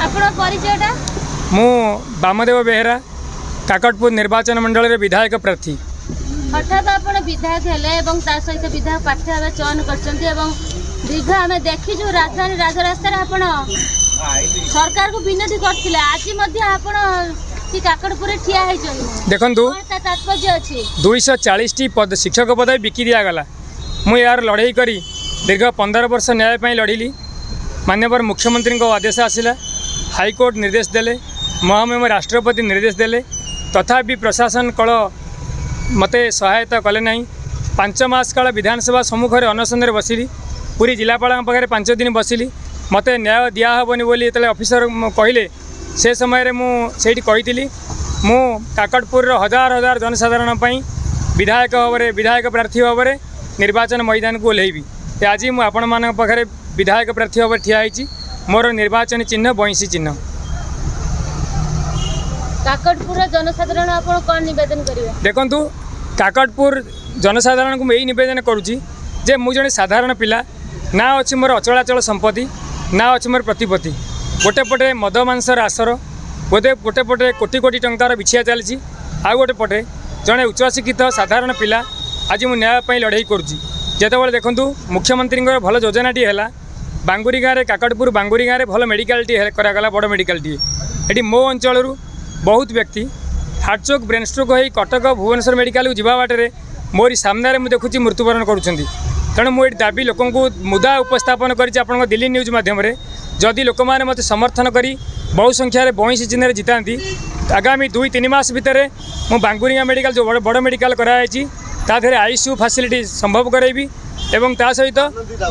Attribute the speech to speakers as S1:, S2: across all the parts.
S1: मु वामदेव बेहेरा काकटपुर निर्वाचन मंडल विधायक प्रार्थी।
S2: हठात आप विधायक हेले सहित विधायक प्रार्थी भाव चयन कर दीर्घ आम देखीचु राजधानी राजरास्तार आप सरकार को विनती करते आज काकटपुर ठिया
S1: देखु
S2: तात्पर्य अच्छी
S1: 240 पद शिक्षक पद बिकी दिगला। मुझे यार लड़ाई करी दीर्घ 15 वर्ष न्याय लड़िली। माननीय मुख्यमंत्री आदेश आसला, हाईकोर्ट निर्देश देले, महामहिम राष्ट्रपति निर्देश देले, तथापि प्रशासन कल मते सहायता कले नहीं। 5 मास काल विधानसभा सम्मुखें अनशन बसिली, पूरी जिलापाल पाखे 5 दिन बसिली। मते न्याय दिहबनी बोली जो ऑफिसर कहले से समय मुझे कही मु काकटपुर हजार हजार जनसाधारण विधायक भाव विधायक प्रार्थी भाव निर्वाचन मैदान को ओह्लैबी। आज मुझे आपण मान पाखे विधायक प्रार्थी भाव ठिया होती। मोर निर्वाचन चिन्ह बइंसी चिन्ह।
S2: काकटपुर जनसाधारण आप कौन निवेदन करेंगे?
S1: देखु काकटपुर जनसाधारण को यही निवेदन करुँची जे मु जड़े साधारण पिला ना अच्छी मोर अचलाचल संपत्ति ना अच्छी मोर प्रतिपत्ति। गोटे पटे मद मांसर आसर, गोटे पटे कोटी कोटी टंकार बिछिया चली, आ गोटे पटे जड़े उच्चशिक्षित साधारण पिला आज मु न्याय लड़ाई करुँची। जितेबाला देखूँ मुख्यमंत्री भल योजनाटी है बांगुरी गाँव में काकटपुर बांगुरी गाँव में भल मेडिकल करागला बड़ मेडिकल टी मो अंचल बहुत व्यक्ति हार्टचोक ब्रेन स्ट्रोक हो कटक भुवनेश्वर मेडिकल को जावा बाटे मोरी सामने में देखुची मृत्युवरण करुँच। तेणु मुझे दाबी लोक मुदा उपस्थापन कर दिल्ली न्यूज मध्यम जदि लोक मैंने मत समर्थन करी बहु संख्यार बइंसी चिन्ह जिताती आगामी 2-3 मास भितर मु बांगुरी मेडिकल जो बड़ मेडिकल कराई ताधे आईसीयू फैसिलिटी संभव कराइबी एवं ता सहित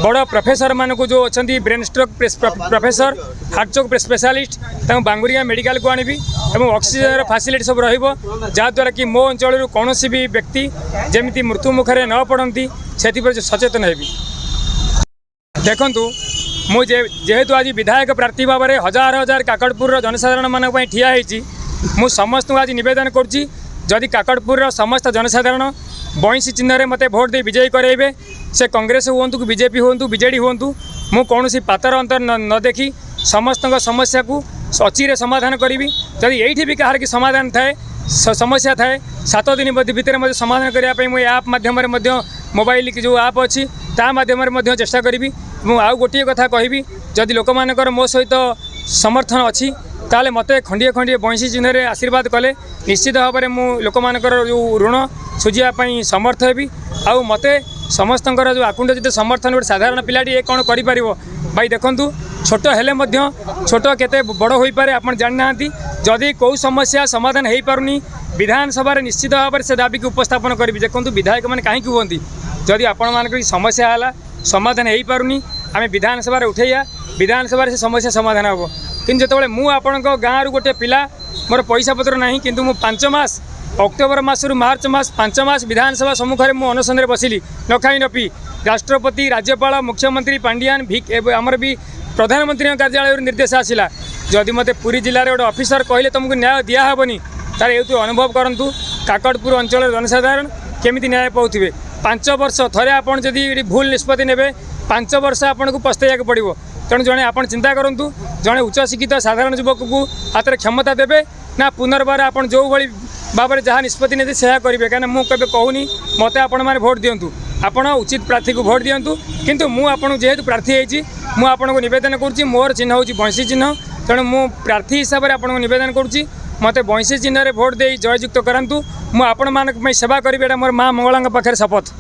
S1: बड़ प्रोफेसर मानक जो अच्छा ब्रेन स्ट्रोक प्रोफेसर हार्टचोक स्पेशलिस्ट बांगुरी मेडिकल को आनबी एवं ऑक्सीजन फैसिलिटी सब रद्वारा कि मो अंचल कौन भी व्यक्ति जमी मृत्यु मुखर न पड़ती से सचेतन हेबी। देखु मुझे जेहेतु आज विधायक प्रार्थी भाव में हजार हजार काकटपुर जनसाधारण मान ठिया मु समस्त आज निवेदन करुँची जदि काकटपुर समस्त जनसाधारण बइंसी चिन्ह मत भोट दे विजयी कराइबे से कांग्रेस हूँ कि बीजेपी हूँ बीजेडी हूँ मु कौन पातर अंतर न देखी समस्त समस्या को अचिरे समाधान करी। जदि यही भी कहार की समाधान थाए समस्या थाए 7 दिन भितर समाधान करने मुझे ऐप मध्यम मोबाइल की जो ऐप अच्छी ता मध्यम चेष्टा करी। आउ गोटे कथा कहि जदि लोक मानकर मो सहित समर्थन अच्छी ताले मते खंडिए खंडिए बइंसी चिन्ह आशीर्वाद कले निश्चित भाव में मु लोक मानकर जो ऋण सुझापी समर्थ हेबी। आउ मते समस्त जो आकुंठ जो समर्थन गोटे साधारण पिलाटी ये कौन कर भाई देखु छोट हेले छोट केते बड़ हो पारे आप जानना जदि कौ समस्या समाधान हो पारुनी विधानसभा निश्चित भाव में से दाबी की उपस्थापन करी। देखो विधायक मैंने कहीं कहती जदि आपण मान समस्या है समाधान हो पारुनी आम विधानसभा उठेया विधानसभा से समस्या समाधान हम कि जो मुझे आपण गाँव गोटे पिला मोर पैसा पत्र ना कि 5 मास अक्टोबर मासरू मार्च मास 5 मास विधानसभा सम्मुखें मुझे अनशन बसिली न खाई न पी राष्ट्रपति राज्यपाल मुख्यमंत्री पांडियान आमर भी प्रधानमंत्री कार्यालय निर्देश आसला जदि मत पुरी जिले में गोटे ऑफिसर कहले तुमको न्याय दिहबनी तार ये अनुभव करूँ काकटपुर अंचल जनसाधारण केमी न्याय पाऊे। 5 वर्ष थे आपड़ जदि भूल निष्पत्ति ने 5 वर्ष आपन को पस्ताइक पड़ो। तेणु जड़े आप चिंता करूँ जड़े उच्चशिक्षित साधारण युवक को हाथ में क्षमता देवे ना पुनर्बार आप जो भाई भाव में जहाँ निष्पत्ति नहीं से करेंगे कहीं मुझे कहूनी मत आपण मैंने भोट दिंतु आपण उचित प्रार्थी को भोट दिंतु किंतु मुझे जेहेतु प्रार्थी होती मुझे निवेदन करुँची मोर चिन्ह हूँ बइंसी चिन्ह। तेणु मु प्रार्थी हिसाब से आपको निवेदन करुँची मत बइंसी चिन्ह भोट दे जययुक्त करातु मुझे आपण मान सेवा करी मोर माँ मंगला पाखे शपथ।